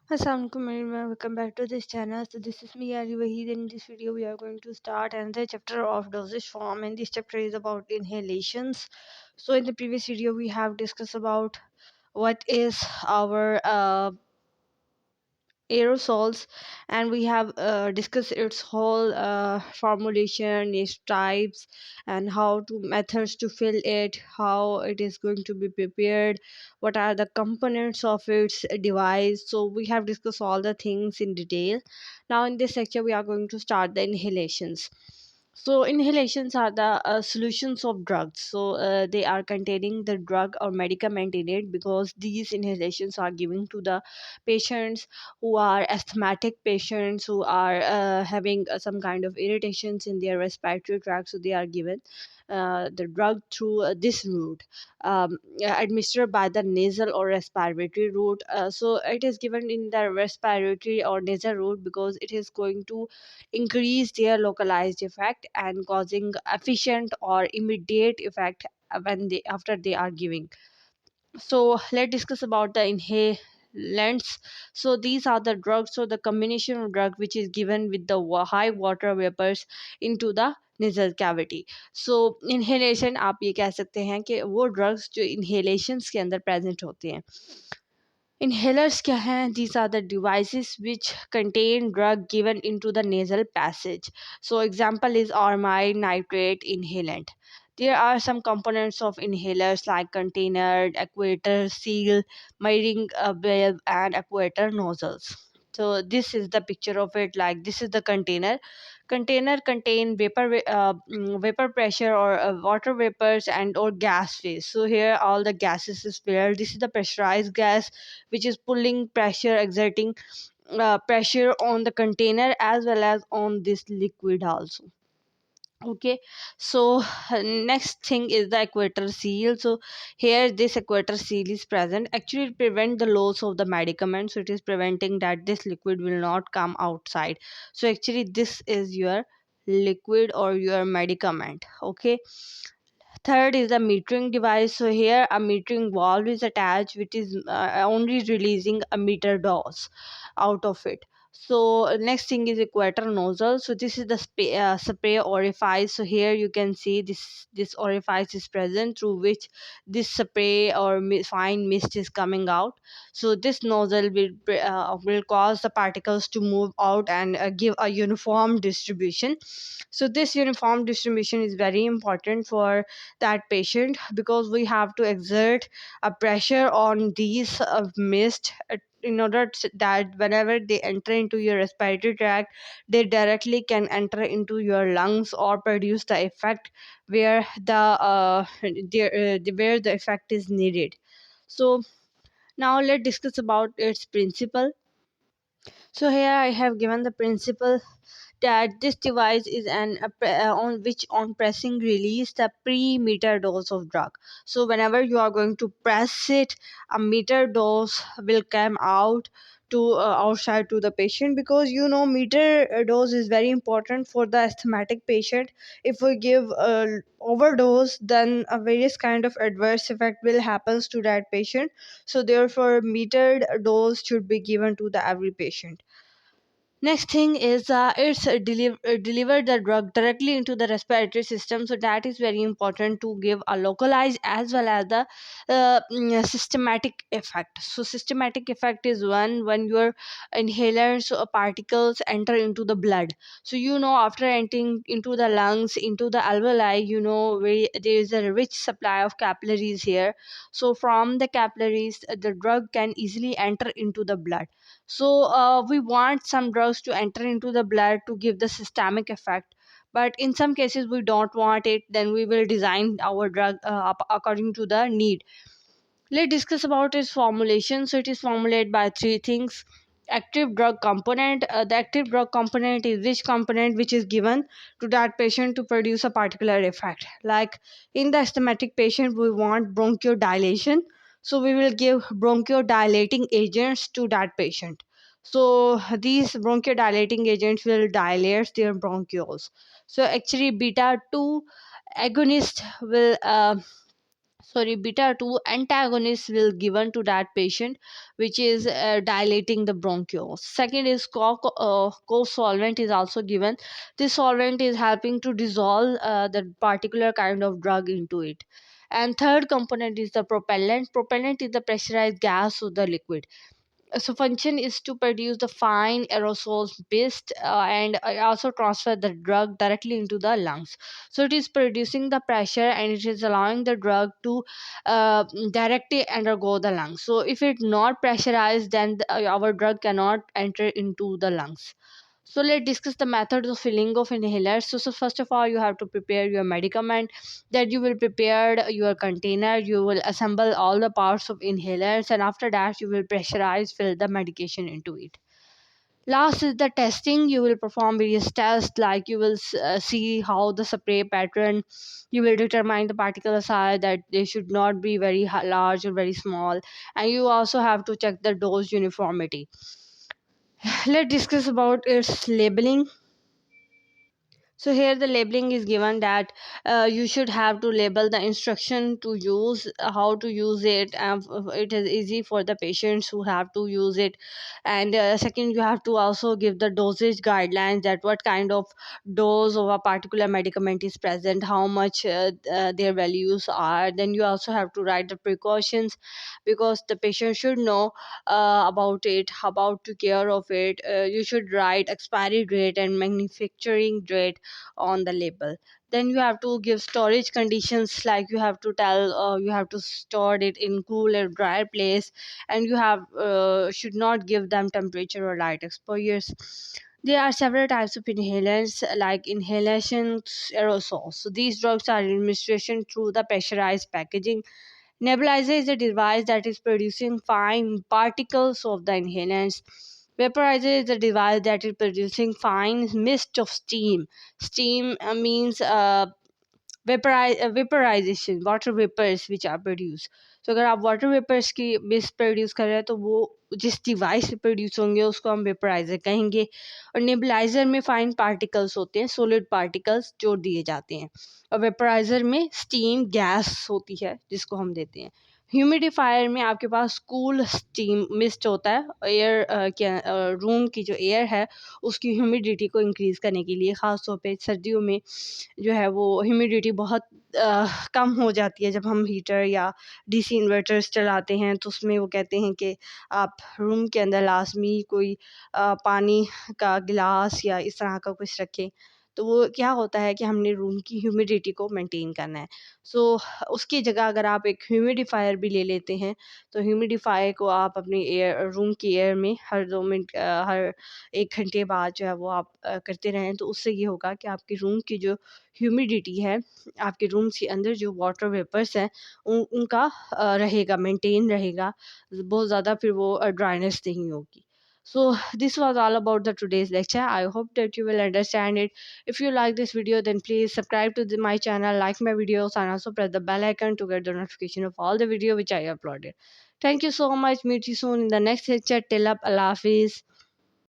Assalamualaikum everyone, welcome back to this channel. So this is me Ali Wahid. In this video we are going to start another chapter of dosage form, and this chapter is about inhalations. So in the previous video we have discussed about what is our aerosols, and we have discussed its whole formulation, its types, and how to methods to fill it, how it is going to be prepared, what are the components of its device. So we have discussed all the things in detail. Now in this section we are going to start the inhalations. So inhalations are the solutions of drugs. So they are containing the drug or medicament in it, because these inhalations are given to the patients who are asthmatic patients, who are having some kind of irritations in their respiratory tract. So they are given the drug through this route, administered by the nasal or respiratory route. So it is given in the respiratory or nasal route because it is going to increase their localized effect and causing efficient or immediate effect when they after they are giving. So let's discuss about the inhalants. So these are the drugs, so the combination of drug which is given with the high water vapors into the nasal cavity. So inhalation आप ये कह सकते हैं कि वो drugs जो inhalations के अंदर present होते हैं. Inhalers क्या हैं? These are the devices which contain drug given into the nasal passage. So example is armide nitrate inhalant. There are some components of inhalers like container, actuator, seal, miring valve, and actuator nozzles. So this is the picture of it. Like this is the container. Container contain vapor pressure or water vapors and or gas phase. So here all the gases is there. This is the pressurized gas which is pulling pressure, exerting pressure on the container as well as on this liquid also. Okay, so next thing is the equator seal. So here this equator seal is present. Actually it prevent the loss of the medicament, so it is preventing that this liquid will not come outside. So actually this is your liquid or your medicament. Okay, third is the metering device. So here a metering valve is attached, which is only releasing a meter dose out of it. So next thing is equator nozzle. So this is the spray orifice. So here you can see this orifice is present through which this spray or fine mist is coming out. So this nozzle will cause the particles to move out and give a uniform distribution. So this uniform distribution is very important for that patient, because we have to exert a pressure on these mist in order that whenever they enter into your respiratory tract, they directly can enter into your lungs or produce the effect where where the effect is needed. So now let's discuss about its principle. So here I have given the principle that this device is on which on pressing release the pre-meter dose of drug. So whenever you are going to press it, a meter dose will come out to outside to the patient, because meter dose is very important for the asthmatic patient. If we give overdose, then a various kind of adverse effect will happens to that patient. So therefore metered dose should be given to the every patient. Next thing is deliver the drug directly into the respiratory system. So that is very important to give a localized as well as the systematic effect. So systematic effect is one when your inhalers or particles enter into the blood. So after entering into the lungs, into the alveoli, there is a rich supply of capillaries here. So from the capillaries, the drug can easily enter into the blood. So we want some drugs to enter into the blood to give the systemic effect, but in some cases we don't want it. Then we will design our drug according to the need. Let's discuss about its formulation. So it is formulated by three things. Active drug component. The active drug component is which component which is given to that patient to produce a particular effect. Like in the asthmatic patient, we want bronchodilation, so we will give bronchodilating agents to that patient. So these bronchodilating agents will dilate their bronchioles. So actually beta 2 agonist will sorry, beta 2 antagonist will given to that patient, which is dilating the bronchioles. Second is co-solvent is also given. This solvent is helping to dissolve the particular kind of drug into it. And third component is the propellant is the pressurized gas or the liquid. So function is to produce the fine aerosols based and also transfer the drug directly into the lungs. So it is producing the pressure and it is allowing the drug to uh, directly undergo the lungs. So if it not pressurized, then our drug cannot enter into the lungs. So let's discuss the methods of filling of inhalers. So first of all, you have to prepare your medicament. That you will prepare your container. You will assemble all the parts of inhalers, and after that, you will pressurize, fill the medication into it. Last is the testing. You will perform various tests, like you will see how the spray pattern. You will determine the particle size, that they should not be very large or very small, and you also have to check the dose uniformity. Let's discuss about its labeling. So here the labeling is given that you should have to label the instruction to use, how to use it, and it is easy for the patients who have to use it. And second, you have to also give the dosage guidelines, that what kind of dose of a particular medicament is present, how much their values are. Then you also have to write the precautions, because the patient should know about it, about to care of it. You should write expiry date and manufacturing date on the label. Then you have to give storage conditions, like you have to tell you have to store it in cool or dry place, and you have should not give them temperature or light exposures. There are several types of inhalants, like inhalation aerosols. So these drugs are administration through the pressurized packaging. Nebulizer is a device that is producing fine particles of the inhalants. Vaporizer is a device that is producing fine mist of steam. Steam means vaporization, water vapours which are produce. तो अगर आप water vapours की मिस produce कर रहे हैं, तो वो जिस डिवाइस से प्रोड्यूस होंगे उसको हम वेपराइजर कहेंगे. और नेबुलाइजर में फाइन पार्टिकल्स होते हैं, सॉलिड पार्टिकल्स जो दिए जाते हैं. और वेपराइजर में स्टीम गैस होती है जिसको हम देते हैं. ह्यूमिडिफायर में आपके पास कूल स्टीम मिस्ट होता है, एयर क्या रूम की जो एयर है उसकी ह्यूमिडिटी को इंक्रीज़ करने के लिए. ख़ास तौर पे सर्दियों में जो है वो ह्यूमिडिटी बहुत कम हो जाती है. जब हम हीटर या डीसी इन्वर्टर्स चलाते हैं, तो उसमें वो कहते हैं कि आप रूम के अंदर लाजमी कोई पानी का गिलास या इस तरह का कुछ रखें. तो वो क्या होता है कि हमने रूम की ह्यूमिडिटी को मेंटेन करना है. सो उसकी जगह अगर आप एक ह्यूमिडिफायर भी ले लेते हैं, तो ह्यूमिडिफायर को आप अपने एयर रूम की एयर में हर 2 मिनट हर 1 घंटे बाद जो है वो आप करते रहें. तो उससे ये होगा कि आपके रूम की जो ह्यूमिडिटी है, आपके रूम के अंदर जो वाटर वेपर्स हैं, उनका रहेगा, मेंटेन रहेगा. बहुत ज़्यादा फिर वो ड्राइनेस नहीं होगी. So this was all about the today's lecture. I hope that you will understand it. If you like this video, then please subscribe to my channel, like my videos, and also press the bell icon to get the notification of all the video which I uploaded. Thank you so much. Meet you soon in the next lecture. Till up, Allah Hafiz.